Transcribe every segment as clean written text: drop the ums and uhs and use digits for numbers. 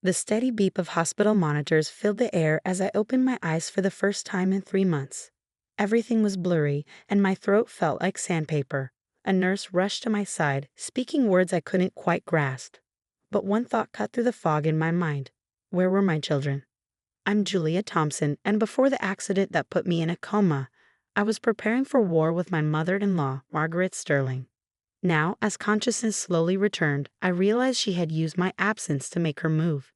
The steady beep of hospital monitors filled the air as I opened my eyes for the first time in 3 months. Everything was blurry, and my throat felt like sandpaper. A nurse rushed to my side, speaking words I couldn't quite grasp. But one thought cut through the fog in my mind. Where were my children? I'm Julia Thompson, and before the accident that put me in a coma, I was preparing for war with my mother-in-law, Margaret Sterling. Now, as consciousness slowly returned, I realized she had used my absence to make her move.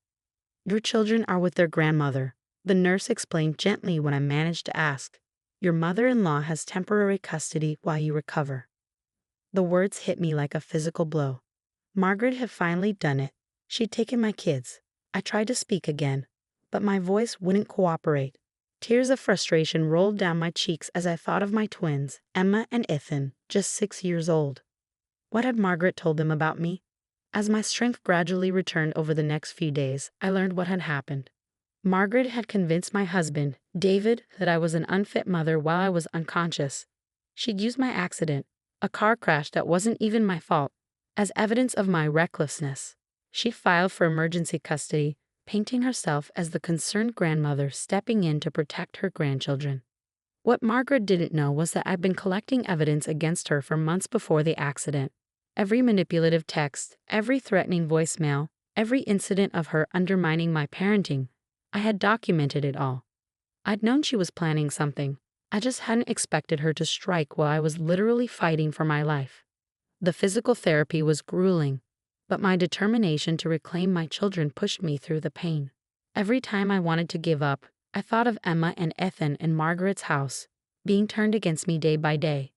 Your children are with their grandmother, the nurse explained gently when I managed to ask. Your mother-in-law has temporary custody while you recover. The words hit me like a physical blow. Margaret had finally done it. She'd taken my kids. I tried to speak again, but my voice wouldn't cooperate. Tears of frustration rolled down my cheeks as I thought of my twins, Emma and Ethan, just 6 years old. What had Margaret told them about me? As my strength gradually returned over the next few days, I learned what had happened. Margaret had convinced my husband, David, that I was an unfit mother while I was unconscious. She'd used my accident, a car crash that wasn't even my fault, as evidence of my recklessness. She filed for emergency custody, painting herself as the concerned grandmother stepping in to protect her grandchildren. What Margaret didn't know was that I'd been collecting evidence against her for months before the accident. Every manipulative text, every threatening voicemail, every incident of her undermining my parenting, I had documented it all. I'd known she was planning something. I just hadn't expected her to strike while I was literally fighting for my life. The physical therapy was grueling, but my determination to reclaim my children pushed me through the pain. Every time I wanted to give up, I thought of Emma and Ethan in Margaret's house, being turned against me day by day.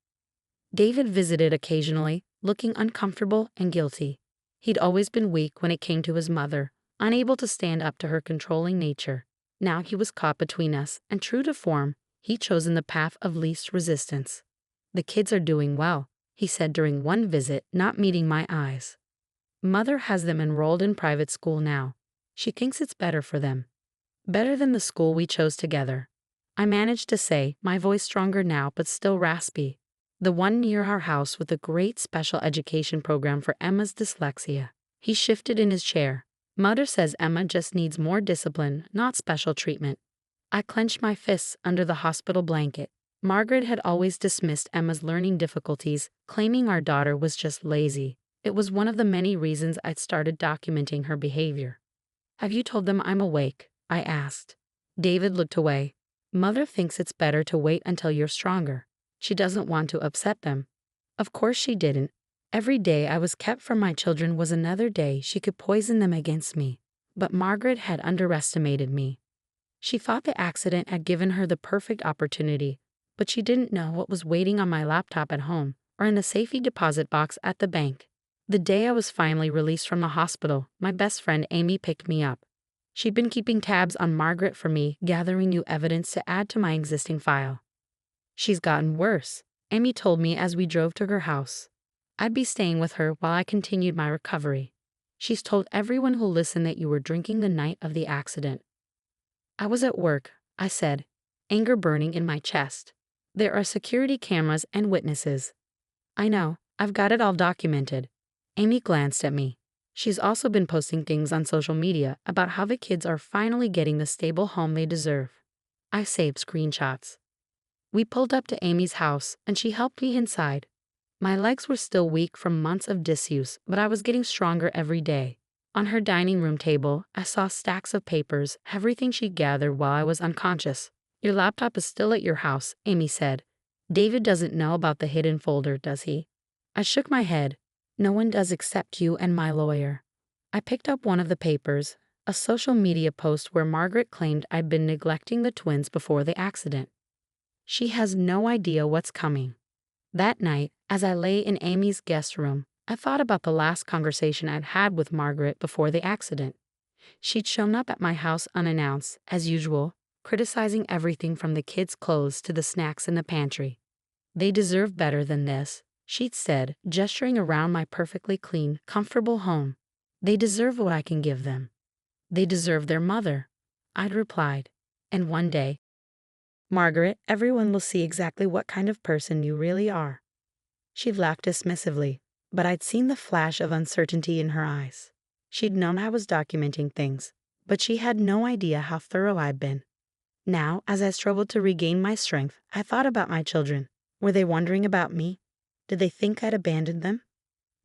David visited occasionally, looking uncomfortable and guilty. He'd always been weak when it came to his mother, unable to stand up to her controlling nature. Now he was caught between us, and true to form, he'd chosen the path of least resistance. The kids are doing well, he said during one visit, not meeting my eyes. Mother has them enrolled in private school now. She thinks it's better for them. Better than the school we chose together. I managed to say, my voice stronger now but still raspy. The one near our house with a great special education program for Emma's dyslexia. He shifted in his chair. Mother says Emma just needs more discipline, not special treatment. I clenched my fists under the hospital blanket. Margaret had always dismissed Emma's learning difficulties, claiming our daughter was just lazy. It was one of the many reasons I'd started documenting her behavior. Have you told them I'm awake? I asked. David looked away. Mother thinks it's better to wait until you're stronger. She doesn't want to upset them. Of course she didn't. Every day I was kept from my children was another day she could poison them against me. But Margaret had underestimated me. She thought the accident had given her the perfect opportunity, but she didn't know what was waiting on my laptop at home or in the safety deposit box at the bank. The day I was finally released from the hospital, my best friend Amy picked me up. She'd been keeping tabs on Margaret for me, gathering new evidence to add to my existing file. She's gotten worse, Amy told me as we drove to her house. I'd be staying with her while I continued my recovery. She's told everyone who'll listen that you were drinking the night of the accident. I was at work, I said, anger burning in my chest. There are security cameras and witnesses. I know, I've got it all documented. Amy glanced at me. She's also been posting things on social media about how the kids are finally getting the stable home they deserve. I saved screenshots. We pulled up to Amy's house, and she helped me inside. My legs were still weak from months of disuse, but I was getting stronger every day. On her dining room table, I saw stacks of papers, everything she'd gathered while I was unconscious. Your laptop is still at your house, Amy said. David doesn't know about the hidden folder, does he? I shook my head. No one does except you and my lawyer. I picked up one of the papers, a social media post where Margaret claimed I'd been neglecting the twins before the accident. She has no idea what's coming. That night, as I lay in Amy's guest room, I thought about the last conversation I'd had with Margaret before the accident. She'd shown up at my house unannounced, as usual, criticizing everything from the kids' clothes to the snacks in the pantry. They deserve better than this, she'd said, gesturing around my perfectly clean, comfortable home. They deserve what I can give them. They deserve their mother, I'd replied. And one day, Margaret, everyone will see exactly what kind of person you really are. She'd laughed dismissively, but I'd seen the flash of uncertainty in her eyes. She'd known I was documenting things, but she had no idea how thorough I'd been. Now, as I struggled to regain my strength, I thought about my children. Were they wondering about me? Did they think I'd abandoned them?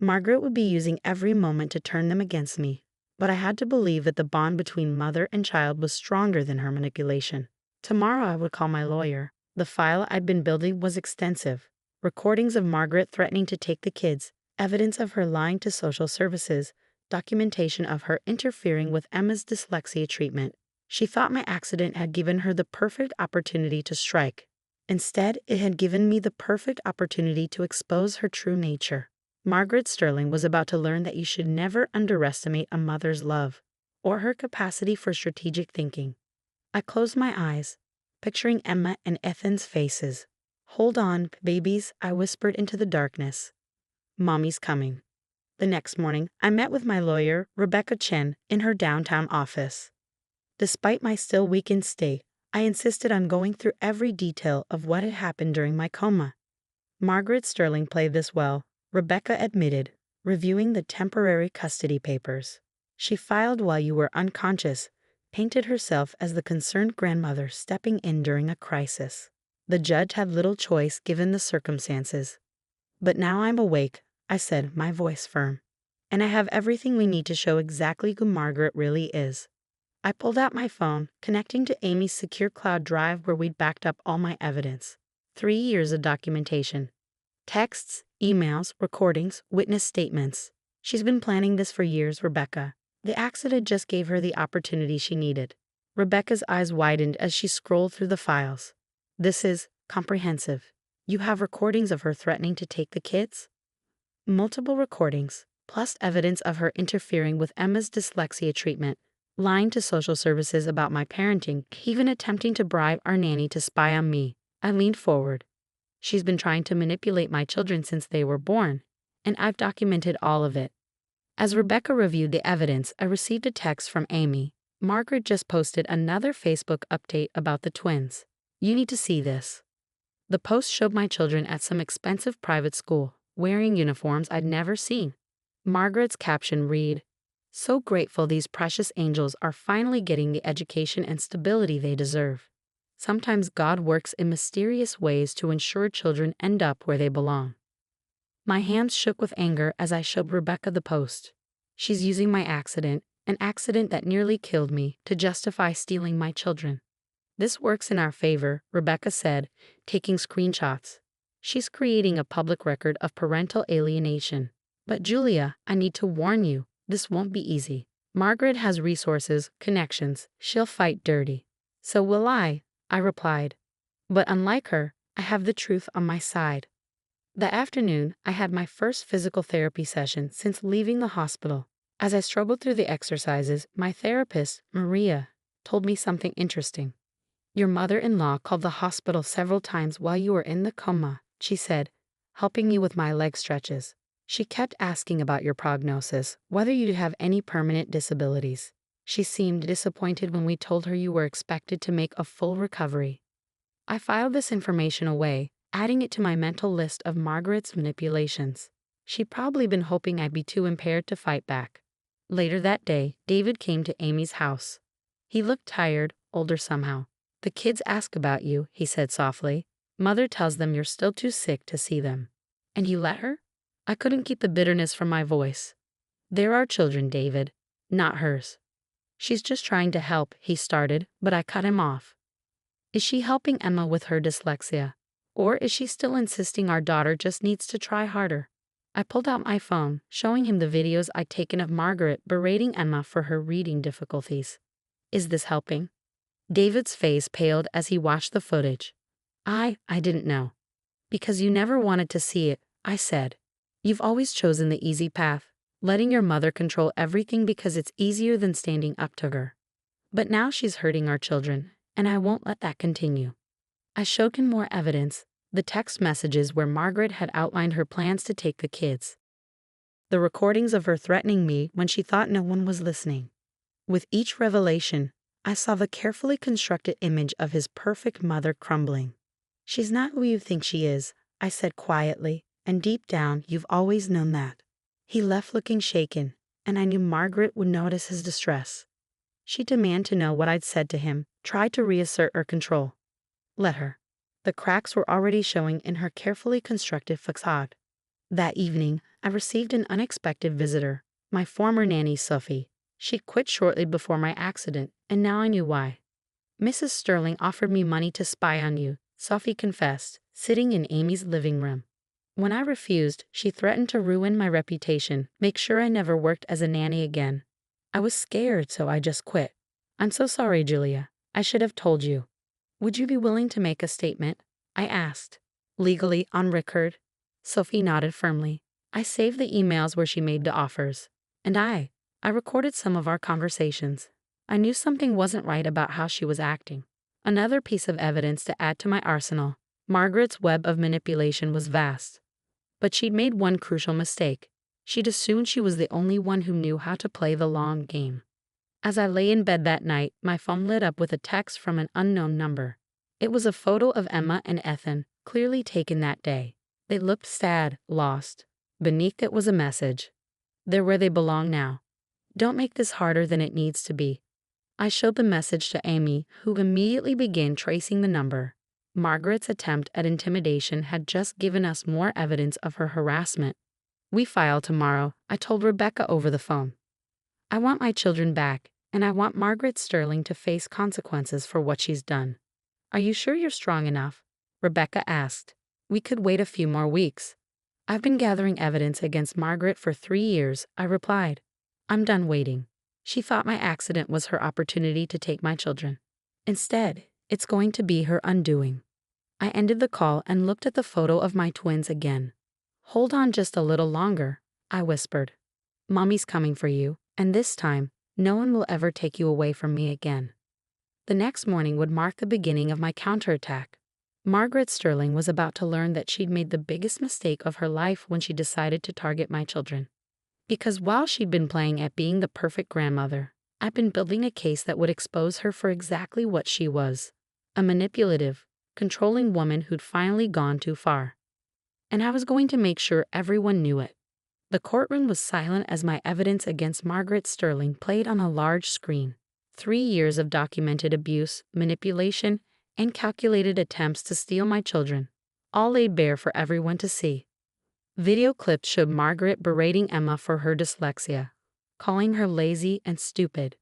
Margaret would be using every moment to turn them against me, but I had to believe that the bond between mother and child was stronger than her manipulation. Tomorrow I would call my lawyer. The file I'd been building was extensive. Recordings of Margaret threatening to take the kids, evidence of her lying to social services, documentation of her interfering with Emma's dyslexia treatment. She thought my accident had given her the perfect opportunity to strike. Instead, it had given me the perfect opportunity to expose her true nature. Margaret Sterling was about to learn that you should never underestimate a mother's love or her capacity for strategic thinking. I closed my eyes, picturing Emma and Ethan's faces. "Hold on, babies," I whispered into the darkness. "Mommy's coming." The next morning, I met with my lawyer, Rebecca Chen, in her downtown office. Despite my still weakened state, I insisted on going through every detail of what had happened during my coma. "Margaret Sterling played this well," Rebecca admitted, reviewing the temporary custody papers. "She filed while you were unconscious, painted herself as the concerned grandmother stepping in during a crisis. The judge had little choice given the circumstances. But now I'm awake," I said, my voice firm. "And I have everything we need to show exactly who Margaret really is." I pulled out my phone, connecting to Amy's secure cloud drive where we'd backed up all my evidence. 3 years of documentation. Texts, emails, recordings, witness statements. "She's been planning this for years, Rebecca. The accident just gave her the opportunity she needed." Rebecca's eyes widened as she scrolled through the files. "This is comprehensive. You have recordings of her threatening to take the kids?" "Multiple recordings, plus evidence of her interfering with Emma's dyslexia treatment, lying to social services about my parenting, even attempting to bribe our nanny to spy on me." I leaned forward. "She's been trying to manipulate my children since they were born, and I've documented all of it." As Rebecca reviewed the evidence, I received a text from Amy. "Margaret just posted another Facebook update about the twins. You need to see this." The post showed my children at some expensive private school, wearing uniforms I'd never seen. Margaret's caption read, "So grateful these precious angels are finally getting the education and stability they deserve. Sometimes God works in mysterious ways to ensure children end up where they belong." My hands shook with anger as I showed Rebecca the post. She's using my accident, an accident that nearly killed me, to justify stealing my children. "This works in our favor," Rebecca said, taking screenshots. "She's creating a public record of parental alienation. But Julia, I need to warn you, this won't be easy. Margaret has resources, connections, she'll fight dirty." "So will I replied. "But unlike her, I have the truth on my side." That afternoon, I had my first physical therapy session since leaving the hospital. As I struggled through the exercises, my therapist, Maria, told me something interesting. "Your mother-in-law called the hospital several times while you were in the coma," she said, helping me with my leg stretches. "She kept asking about your prognosis, whether you'd have any permanent disabilities. She seemed disappointed when we told her you were expected to make a full recovery." I filed this information away, adding it to my mental list of Margaret's manipulations. She'd probably been hoping I'd be too impaired to fight back. Later that day, David came to Amy's house. He looked tired, older somehow. "The kids ask about you," he said softly. "Mother tells them you're still too sick to see them." "And you let her?" I couldn't keep the bitterness from my voice. "They're our children, David, not hers." "She's just trying to help," he started, but I cut him off. "Is she helping Emma with her dyslexia? Or is she still insisting our daughter just needs to try harder?" I pulled out my phone, showing him the videos I'd taken of Margaret berating Emma for her reading difficulties. "Is this helping?" David's face paled as he watched the footage. I didn't know." "Because you never wanted to see it," I said. "You've always chosen the easy path, letting your mother control everything because it's easier than standing up to her. But now she's hurting our children, and I won't let that continue." I showed him more evidence, the text messages where Margaret had outlined her plans to take the kids. The recordings of her threatening me when she thought no one was listening. With each revelation, I saw the carefully constructed image of his perfect mother crumbling. "She's not who you think she is," I said quietly, "and deep down you've always known that." He left looking shaken, and I knew Margaret would notice his distress. She demanded to know what I'd said to him, tried to reassert her control. Let her. The cracks were already showing in her carefully constructed facade. That evening, I received an unexpected visitor, my former nanny Sophie. She'd quit shortly before my accident, and now I knew why. Mrs. Sterling offered me money to spy on you, Sophie confessed, sitting in Amy's living room. When I refused, she threatened to ruin my reputation, make sure I never worked as a nanny again. I was scared, so I just quit. I'm so sorry, Julia. I should have told you. Would you be willing to make a statement? I asked. Legally, on record? Sophie nodded firmly. I saved the emails where she made the offers. And I recorded some of our conversations. I knew something wasn't right about how she was acting. Another piece of evidence to add to my arsenal. Margaret's web of manipulation was vast. But she'd made one crucial mistake. She'd assumed she was the only one who knew how to play the long game. As I lay in bed that night, my phone lit up with a text from an unknown number. It was a photo of Emma and Ethan, clearly taken that day. They looked sad, lost. Beneath it was a message. They're where they belong now. Don't make this harder than it needs to be. I showed the message to Amy, who immediately began tracing the number. Margaret's attempt at intimidation had just given us more evidence of her harassment. We file tomorrow, I told Rebecca over the phone. I want my children back, and I want Margaret Sterling to face consequences for what she's done. Are you sure you're strong enough? Rebecca asked. We could wait a few more weeks. I've been gathering evidence against Margaret for 3 years, I replied. I'm done waiting. She thought my accident was her opportunity to take my children. Instead, it's going to be her undoing. I ended the call and looked at the photo of my twins again. Hold on just a little longer, I whispered. Mommy's coming for you, and this time, no one will ever take you away from me again. The next morning would mark the beginning of my counterattack. Margaret Sterling was about to learn that she'd made the biggest mistake of her life when she decided to target my children. Because while she'd been playing at being the perfect grandmother, I'd been building a case that would expose her for exactly what she was, a manipulative, controlling woman who'd finally gone too far. And I was going to make sure everyone knew it. The courtroom was silent as my evidence against Margaret Sterling played on a large screen. 3 years of documented abuse, manipulation, and calculated attempts to steal my children, all laid bare for everyone to see. Video clips showed Margaret berating Emma for her dyslexia, calling her lazy and stupid.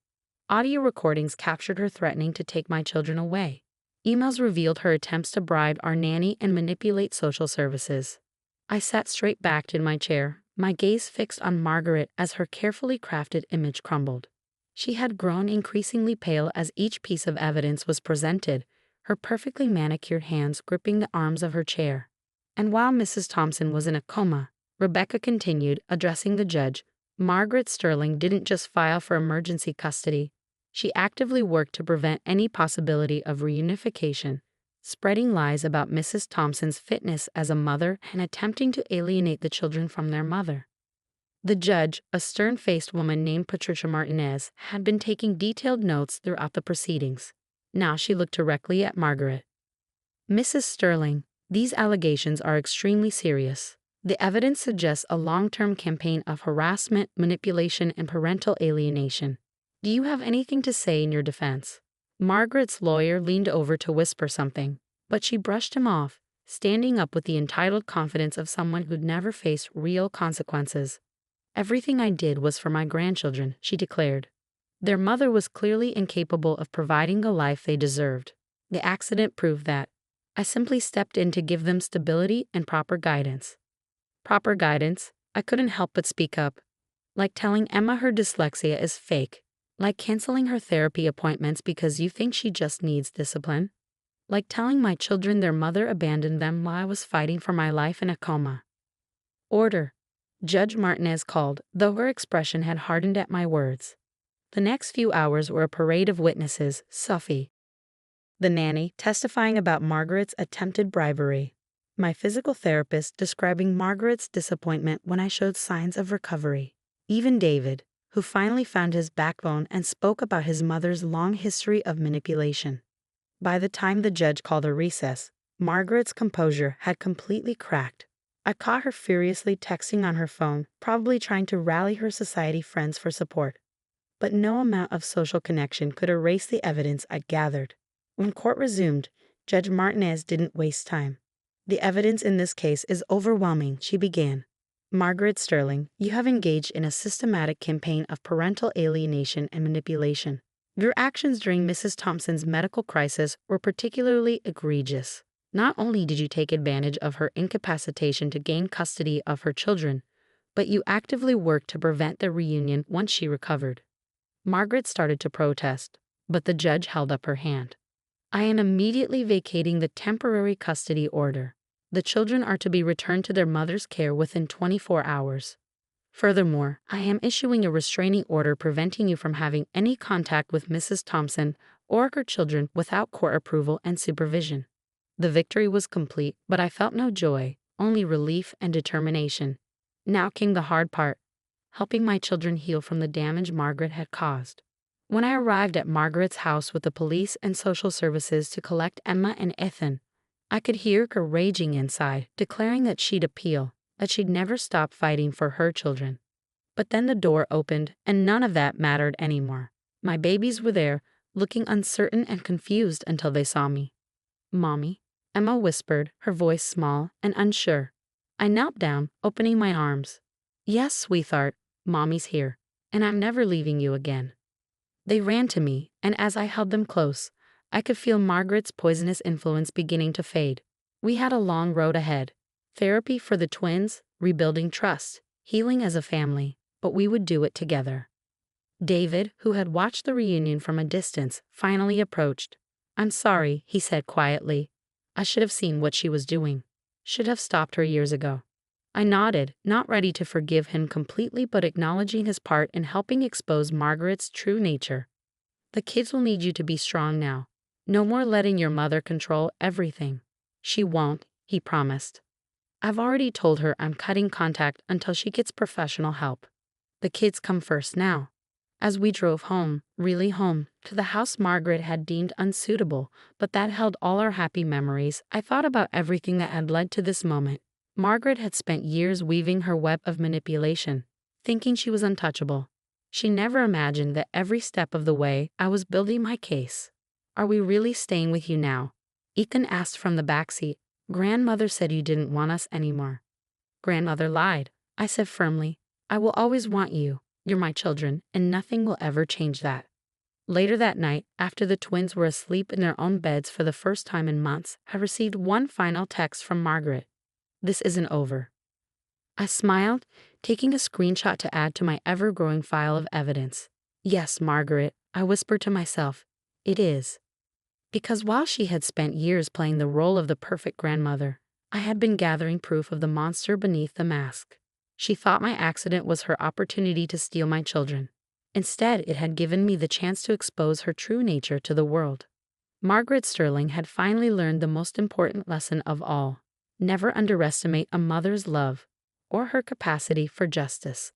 Audio recordings captured her threatening to take my children away. Emails revealed her attempts to bribe our nanny and manipulate social services. I sat straight-backed in my chair, my gaze fixed on Margaret as her carefully crafted image crumbled. She had grown increasingly pale as each piece of evidence was presented, her perfectly manicured hands gripping the arms of her chair. And while Mrs. Thompson was in a coma, Rebecca continued, addressing the judge. Margaret Sterling didn't just file for emergency custody. She actively worked to prevent any possibility of reunification, spreading lies about Mrs. Thompson's fitness as a mother and attempting to alienate the children from their mother. The judge, a stern-faced woman named Patricia Martinez, had been taking detailed notes throughout the proceedings. Now she looked directly at Margaret. Mrs. Sterling, these allegations are extremely serious. The evidence suggests a long-term campaign of harassment, manipulation, and parental alienation. Do you have anything to say in your defense? Margaret's lawyer leaned over to whisper something, but she brushed him off, standing up with the entitled confidence of someone who'd never faced real consequences. Everything I did was for my grandchildren, she declared. Their mother was clearly incapable of providing the life they deserved. The accident proved that. I simply stepped in to give them stability and proper guidance. Proper guidance? I couldn't help but speak up. Like telling Emma her dyslexia is fake. Like canceling her therapy appointments because you think she just needs discipline. Like telling my children their mother abandoned them while I was fighting for my life in a coma. Order. Judge Martinez called, though her expression had hardened at my words. The next few hours were a parade of witnesses. Sophie, the nanny, testifying about Margaret's attempted bribery. My physical therapist describing Margaret's disappointment when I showed signs of recovery. Even David, who finally found his backbone and spoke about his mother's long history of manipulation. By the time the judge called a recess, Margaret's composure had completely cracked. I caught her furiously texting on her phone, probably trying to rally her society friends for support. but no amount of social connection could erase the evidence I'd gathered. When court resumed, Judge Martinez didn't waste time. "The evidence in this case is overwhelming," she began. "Margaret Sterling, you have engaged in a systematic campaign of parental alienation and manipulation. Your actions during Mrs. Thompson's medical crisis were particularly egregious. Not only did you take advantage of her incapacitation to gain custody of her children, but you actively worked to prevent their reunion once she recovered." Margaret started to protest, but the judge held up her hand. "I am immediately vacating the temporary custody order. The children are to be returned to their mother's care within 24 hours. Furthermore, I am issuing a restraining order preventing you from having any contact with Mrs. Thompson or her children without court approval and supervision." The victory was complete, but I felt no joy, only relief and determination. Now came the hard part: helping my children heal from the damage Margaret had caused. When I arrived at Margaret's house with the police and social services to collect Emma and Ethan, I could hear her raging inside, declaring that she'd appeal, that she'd never stop fighting for her children. But then the door opened, and none of that mattered anymore. My babies were there, looking uncertain and confused until they saw me. "Mommy," Emma whispered, her voice small and unsure. I knelt down, opening my arms. "Yes, sweetheart, Mommy's here, and I'm never leaving you again." They ran to me, and as I held them close, I could feel Margaret's poisonous influence beginning to fade. We had a long road ahead: therapy for the twins, rebuilding trust, healing as a family, but we would do it together. David, who had watched the reunion from a distance, finally approached. "I'm sorry," he said quietly. "I should have seen what she was doing. Should have stopped her years ago." I nodded, not ready to forgive him completely but acknowledging his part in helping expose Margaret's true nature. "The kids will need you to be strong now. No more letting your mother control everything." "She won't," he promised. "I've already told her I'm cutting contact until she gets professional help. The kids come first now." As we drove home, really home, to the house Margaret had deemed unsuitable, but that held all our happy memories, I thought about everything that had led to this moment. Margaret had spent years weaving her web of manipulation, thinking she was untouchable. She never imagined that every step of the way I was building my case. "Are we really staying with you now?" Ethan asked from the backseat. "Grandmother said you didn't want us anymore." "Grandmother lied," I said firmly. "I will always want you. You're my children, and nothing will ever change that." Later that night, after the twins were asleep in their own beds for the first time in months, I received one final text from Margaret. "This isn't over." I smiled, taking a screenshot to add to my ever-growing file of evidence. "Yes, Margaret," I whispered to myself, "it is." Because while she had spent years playing the role of the perfect grandmother, I had been gathering proof of the monster beneath the mask. She thought my accident was her opportunity to steal my children. Instead, it had given me the chance to expose her true nature to the world. Margaret Sterling had finally learned the most important lesson of all: never underestimate a mother's love or her capacity for justice.